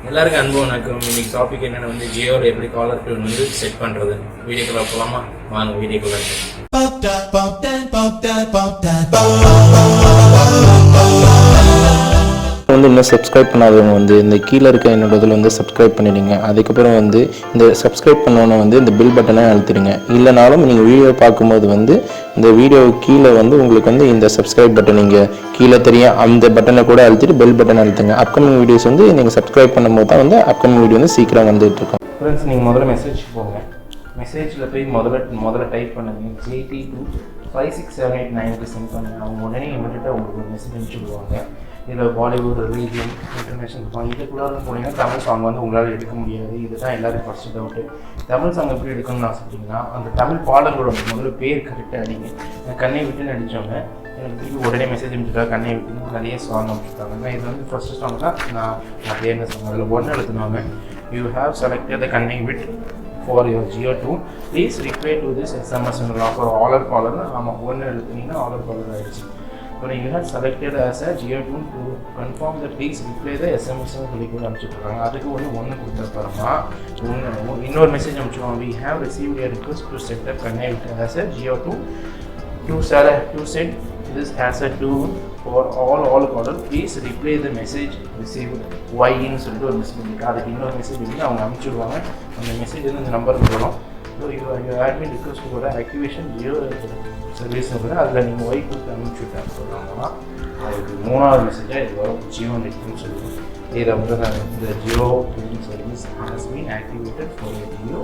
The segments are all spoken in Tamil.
எல்லாருக்கும் அன்பு வணக்கம். இன்னைக்கு டாபிக் என்னன்னா வந்து ஜியோல எப்படி காலர் டியூன் வந்து செட் பண்றது. வீடியோக்குள்ள போலாமா? வாங்க வீடியோக்குள்ள. வந்து இன்னும் சப்ஸ்கிரைப் பண்ணாதவங்க வந்து இந்த கீழே இருக்க என்னோட இதில் வந்து சப்ஸ்கிரைப் பண்ணிடுங்க. அதுக்கப்புறம் வந்து இந்த சப்ஸ்கிரைப் பண்ணோன்னே வந்து இந்த பில் பட்டனை அழுத்திடுங்க. இல்லைனாலும் நீங்கள் வீடியோ பார்க்கும்போது வந்து இந்த வீடியோ கீழே வந்து உங்களுக்கு வந்து இந்த சப்ஸ்கிரைப் பட்டன் நீங்கள் கீழே தெரியும் அந்த பட்டனை கூட அழுத்திட்டு பெல் பட்டன் அழுத்துங்க. அப்கமிங் வீடியோஸ் வந்து நீங்கள் சப்ஸ்கிரைப் பண்ணும்போது தான் வந்து அப்கமிங் வீடியோ வந்து சீக்கிரம் வந்துட்டு இருக்கும். ஃப்ரெண்ட்ஸ், நீங்கள் முதல்ல மெசேஜ் போங்க. மெசேஜில் போய் முதல்ல டைப் பண்ணுங்க JT2 56789க்கு சென்ட் பண்ணுங்கள். அவங்க உடனே இமீடியட்டாக உங்களுக்கு ஒரு மெசேஜ் அனுப்பிச்சுடுவாங்க. இதில் பாலிவுட், ரிலீஜியன், இன்டர்நேஷனல் இதுக்குள்ளார போனீங்கன்னா தமிழ் சாங் வந்து உங்களால் எடுக்க முடியாது. இதுதான் எல்லாரும் ஃபஸ்ட்டு டவுட்டு. தமிழ் சாங் எப்படி எடுக்கணும்னு ஆசைப்பட்டீங்கன்னா அந்த தமிழ் பாடல்களோட முதல்ல பேர் கரெக்டாக அடிங்க. கண்ணை விட்டுன்னு அடித்தவங்க எனக்கு திருப்பி உடனே மெசேஜ் அனுப்பிச்சுட்டாங்க. கண்ணை விட்டுன்னு நிறைய சாங் அனுப்பிச்சுட்டாங்க. இது வந்து ஃபஸ்ட்டு சாங் தான் நான் தேர்ந்த சாங். அதில் ஒன்று எழுத்துனாங்க, யூ ஹேவ் செலக்டட் த கண்ணை விட் for your Jio 2, please reply to this SMS for all caller. ஆமாம், ஒன்று எழுத்துனீங்கன்னா ஆலர் காலர் ஆகிடுச்சு. இப்போ you had selected as a Jio 2 to confirm that please reply the SMS சொல்லி கூட அனுப்பிச்சுட்ருக்காங்க. அதுக்கு ஒன்று கொடுத்தப்பறமா இன்னொரு message அனுப்பிச்சுடுவாங்க, we have received a request to set up connect as a Jio 2 to set this as a tool for all caller, please reply the message received Yன்னு சொல்லிட்டு ஒரு மெசேஜ் இருக்குது. அதுக்கு இன்னொரு மெசேஜ் வந்து அவங்க அனுப்பிச்சுடுவாங்க. அந்த மெசேஜ் வந்து இந்த நம்பருக்கு வரும். ஸோ யூ admin request கூட ஆக்டிவேஷன் ஜியோ சர்வீஸ் கூட அதில் நீங்கள் ஒய் கொடுத்து அனுப்பிச்சுட்டாங்க சொல்கிறாங்கன்னா அதுக்கு மூணாவது மெசேஜாக இது வரும், ஜியோ நெட்னு சொல்லுவோம். இதை வந்து நான் இந்த Jio service has been activated for a Jio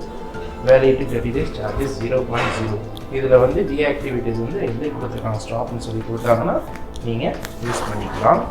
validity 30 days charges 0.0. இதில் வந்து டீஆக்டிவிட்டிஸ் வந்து எப்படி கொடுத்துருக்காங்க ஸ்டாப்னு சொல்லி கொடுத்தாங்கன்னா நீங்கள் யூஸ் பண்ணிக்கலாம்.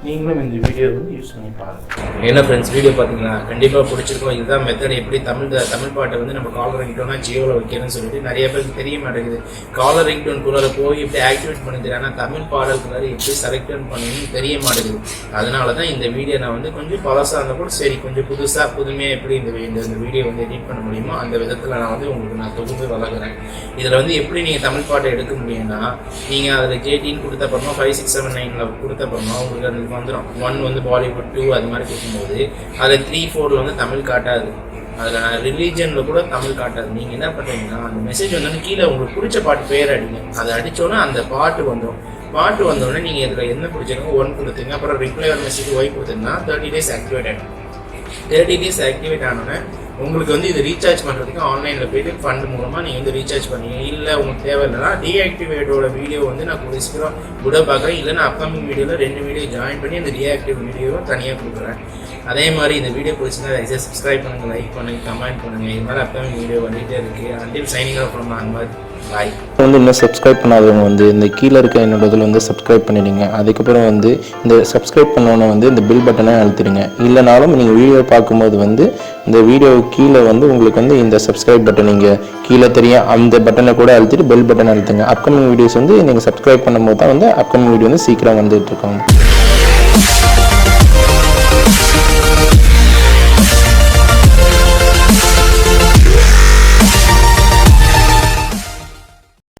நீங்களும் இந்த வீடியோ வந்து யூஸ் பண்ணி பாருங்கள். என்ன ஃப்ரெண்ட்ஸ், வீடியோ பார்த்தீங்களா? கண்டிப்பாக பிடிச்சிருக்கோம். இதுதான் மெத்தட் எப்படி தமிழ் பாட்டை வந்து நம்ம காலர் ரிங்டோனா ஜியோவில் வைக்கணும்னு சொல்லிட்டு நிறைய பேருக்கு தெரிய மாட்டேங்குது. காலர் ரிங்டோனுக்குள்ளே போய் எப்படி ஆக்டிவேட் பண்ணி தெரியாது, தமிழ் பாடல்குள்ளார எப்படி செலக்ட் பண்ணணும்னு தெரிய மாட்டேங்குது. அதனால தான் இந்த வீடியோ நான் வந்து கொஞ்சம் பழசாக இருந்தால் கூட சரி, கொஞ்சம் புதுமையாக எப்படி இந்த வீடியோ வந்து எடிட் பண்ண முடியுமோ அந்த விதத்தில் நான் வந்து உங்களுக்கு நான் தொகுந்து வளர்க்குறேன். இதில் வந்து எப்படி நீங்கள் தமிழ் பாட்டை எடுக்க முடியும்னா, நீங்கள் அதில் JT கொடுத்தப்பறமா 5679 கொடுத்தப்பறமா உங்களுக்கு அந்த வந்துடும். 1 வந்து பாலிவுட், 2 அது மாதிரி கேட்கும்போது அதில் 3, 4 வந்து தமிழ் காட்டாது. அதில் ரிலீஜனில் கூட தமிழ் காட்டாது. நீங்கள் என்ன பண்ணுறீங்கன்னா அந்த மெசேஜ் வந்தோடனே கீழே உங்களுக்கு பிடிச்ச பாட்டு பேர் அடிங்க. அதை அடித்தோன்னே அந்த பாட்டு வந்துடும். பாட்டு வந்தோடனே நீங்கள் இதில் என்ன பிடிச்சிருக்கோ 1 கொடுத்துங்க. அப்புறம் ரிப்ளை ஒரு மெசேஜ் ஒய் கொடுத்தீங்கன்னா 30 days ஆக்டிவேட் ஆகிடும். 30 days ஆக்டிவேட் ஆனோடனே உங்களுக்கு வந்து இது ரீசார்ஜ் பண்ணுறதுக்கு ஆன்லைனில் போய்ட்டு ஃபண்ட் மூலமாக நீங்கள் வந்து ரீசார்ஜ் பண்ணீங்க. இல்லை உங்களுக்கு தேவையில்லைன்னா டீஆக்டிவேட்டோட வீடியோ வந்து நான் கூடிய சீக்கிரம் விட பார்க்குறேன். இல்லைன்னா அப்கமிங் வீடியோவில் 2 வீடியோ ஜாயின் பண்ணி அந்த டீஆக்டிவ் வீடியோவும் தனியாக கொடுக்குறேன். அதே மாதிரி இந்த வீடியோ பிடிச்சிருந்தா தயவுசெய்து சப்ஸ்கிரைப் பண்ணுங்கள், லைக் பண்ணுங்கள், கமெண்ட் பண்ணுங்கள். இது மாதிரி அப்கமிங் வீடியோ வந்துகிட்டே இருக்குது. அண்டில் சைனிங் ஆஃப் ஃப்ரம் அன்பாய். பாய். வந்து இன்னும் சப்ஸ்கிரைப் பண்ணாதவங்க வந்து இந்த கீழே இருக்க என்னோட இதில் வந்து சப்ஸ்கிரைப் பண்ணிடுங்க. அதுக்கப்புறம் வந்து இந்த சப்ஸ்கிரைப் பண்ணோன்னே வந்து இந்த பில் பட்டனை அழுத்திடுங்க. இல்லைனாலும் நீங்கள் வீடியோ பார்க்கும்போது வந்து இந்த வீடியோ கீழே வந்து உங்களுக்கு வந்து இந்த சப்ஸ்கிரைப் பட்டன் நீங்கள் கீழே தெரியும் அந்த பட்டனை கூட அழுத்திட்டு பெல் பட்டன் அழுத்துங்க. அப்கமிங் வீடியோஸ் வந்து நீங்கள் சப்ஸ்கிரைப் பண்ணும்போது தான் வந்து அப்கமிங் வீடியோ வந்து சீக்கிரம் வந்துட்டு இருக்கோம்.